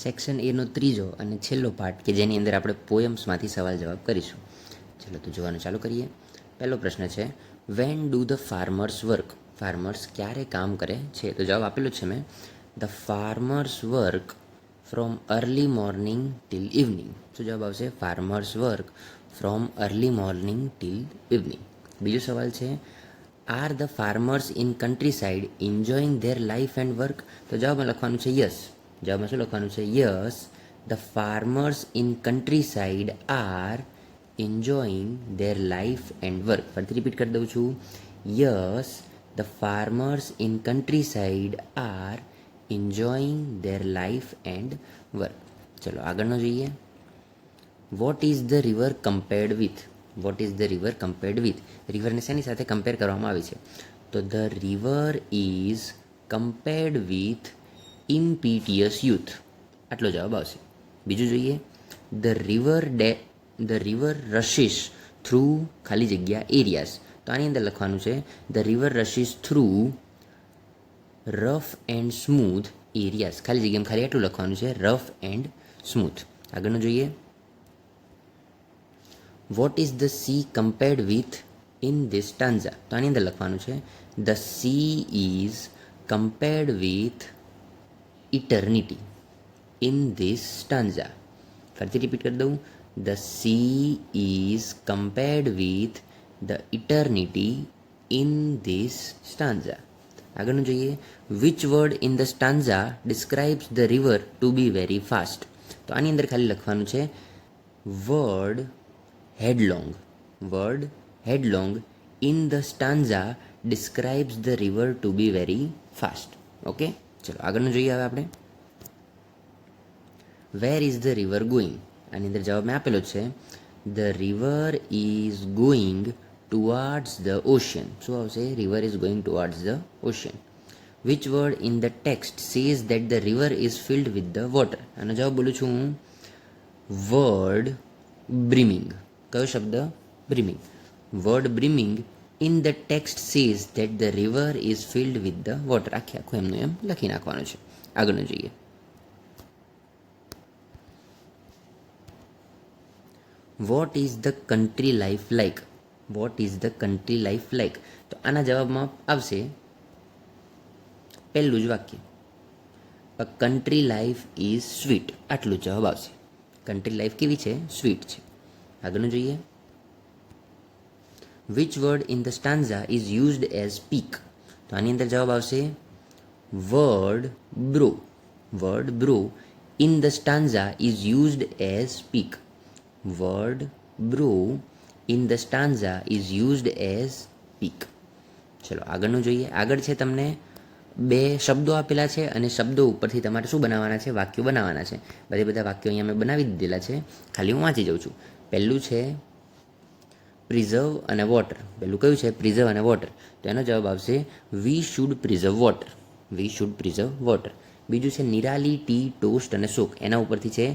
Section એનો ત્રીજો અને છેલ્લો પાર્ટ કે જેની અંદર આપણે પોયમ્સમાંથી સવાલ જવાબ કરીશું. ચલો તો જોવાનું ચાલુ કરીએ. પહેલો પ્રશ્ન છે, when do the farmers work? Farmers ક્યારે કામ કરે છે? તો જવાબ આપેલો છે મેં, the farmers work from early morning till evening. શું જવાબ આવશે? Farmers work from early morning till evening. બીજો સવાલ છે, are the farmers in country side enjoying their life and work? તો જવાબમાં લખવાનું છે યસ. જવાબમાં શું લખવાનું છે? Yes, the farmers in countryside are enjoying their life and work. ફરીથી રિપીટ કરી દઉં છું. Yes, the farmers in countryside are enjoying their life and work. ચલો આગળનો જોઈએ. What is the river compared with? What is the river compared with? રિવરને શેની સાથે કમ્પેર કરવામાં આવી છે? તો the river is compared with impetuous youth. આટલો જવાબ આવશે. બીજું જોઈએ. ધ રિવર રશિસ થ્રુ ખાલી જગ્યા એરિયાઝ. તો આની અંદર લખવાનું છે the river rushes through rough and smooth areas. ખાલી જગ્યામાં ખાલી એટલું લખવાનું છે, રફ એન્ડ સ્મૂથ. આગળનું જોઈએ. What is the sea compared with in this stanza? તો આની અંદર લખવાનું છે the sea is compared with eternity in this stanza. ફરીથી રિપીટ કરી દઉં. The sea is compared with the eternity in this stanza. આગળનું જોઈએ. Which word in the stanza describes the river to be very fast? તો આની અંદર ખાલી લખવાનું છે word headlong. Word headlong in the stanza describes the river to be very fast. Okay, ચલો આગળનું જોઈએ હવે આપણે. Where is the river going? આની અંદર જવાબ મેં આપેલો છે the river is going towards the ocean. શું આવશે? River is going towards the ocean. Which word in the text says that the river is filled with the water? આનો જવાબ બોલું છું હું, વર્ડ બ્રિમિંગ. કયો શબ્દ? Brimming. Word brimming in the text says that the river is filled with the water. આખું એમનું એમ લખી નાખવાનું છે. આગળનું જોઈએ. What is the country life like? Vote is the country life like? તો આના જવાબમાં આવશે પહેલું જ વાક્ય, અ કન્ટ્રી લાઈફ ઇઝ સ્વીટ. આટલું જવાબ આવશે. કન્ટ્રી લાઈફ કેવી છે? સ્વીટ છે. આગળનું જોઈએ. Which word in the stanza is used as peak? તો આની અંદર જવાબ આવશે word bro. Word bro in the stanza is used as peak. Word bro in the stanza is used as peak. ચલો આગળનું જોઈએ. આગળ છે તમને બે શબ્દો આપેલા છે અને શબ્દો ઉપરથી તમારે શું બનાવવાના છે? વાક્યો બનાવવાના છે. બધા વાક્યો અહીંયા મેં બનાવી દીધેલા છે, ખાલી હું વાંચી જાઉં છું. પહેલું છે પ્રિઝર્વ અને વોટર. પહેલું કયું છે? પ્રિઝર્વ અને વોટર. તો એનો જવાબ આવશે we should preserve water. We should preserve water. બીજું છે નિરાલી, ટી, ટોસ્ટ અને સોક. એના ઉપરથી છે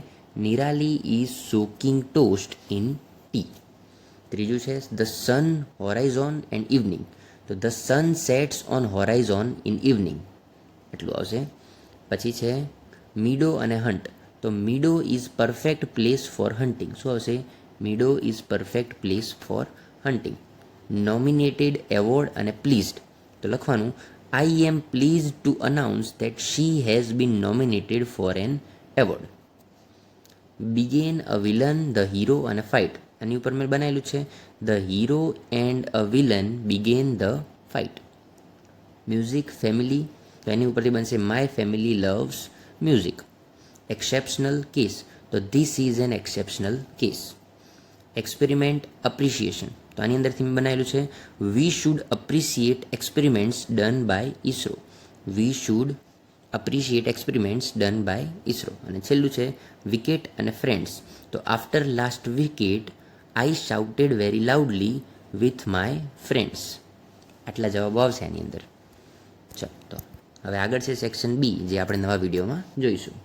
Nirali is soaking toast in tea. ત્રીજું છે the sun, horizon and evening. તો the sun sets on horizon in evening. એટલું આવશે. પછી છે મીડો અને હન્ટ. તો meadow is perfect place for hunting. શું આવશે? Meadow is perfect place for hunting. Nominated, award અને પ્લીઝડ. તો લખવાનું I am pleased to announce that she has been nominated for an award. Begin, a villain, the hero અને fight. આની ઉપર મેં બનાવેલું છે the hero and a villain begin the fight. Music, family. તો એની ઉપરથી બનશે my family loves music. Exceptional case. તો this is an exceptional case. Experiment, appreciation. તો આની અંદરથી મેં બનાવેલું છે we should appreciate experiments done by ISRO. We should appreciate experiments done by ISRO. અને છેલ્લું છે વિકેટ અને ફ્રેન્ડ્સ. તો after last wicket I shouted very loudly with my friends. આટલા જવાબો આવશે આની અંદર. ચાલો તો હવે આગળ છે સેક્શન બી, જે આપણે નવા વિડીયોમાં જોઈશું.